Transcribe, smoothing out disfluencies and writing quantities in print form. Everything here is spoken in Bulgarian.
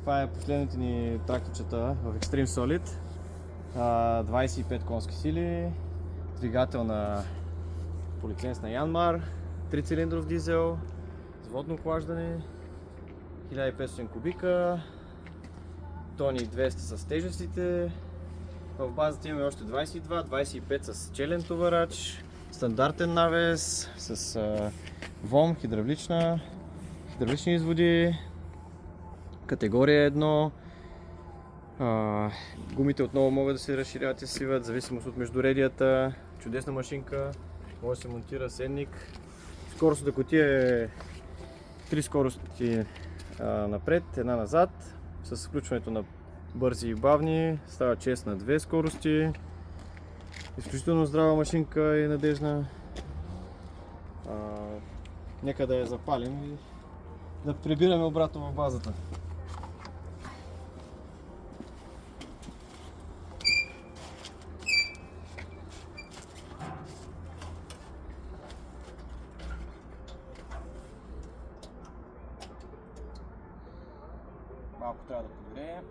Това е последните ни тракторчета в Extreme Solid. 25 конски сили, двигател на по лиценз на Янмар, 3-цилиндров дизел, с водно охлаждане, 1500 кубика, тони 200 с тежестите. В базата имаме още 22, 25 с челен товарач, стандартен навес с ВОМ, хидравлични изводи, категория 1. Гумите отново могат да се разширяват и свиват, в зависимост от междуредията. Чудесна машинка, може да се монтира седник. Скоростната кутия е 3 скорости напред, една назад. С включването на бързи и бавни става 6 на 2 скорости. Изключително здрава машинка и надежна. Нека да я запалим и да прибираме обратно в базата. Малко трябва да подгреем.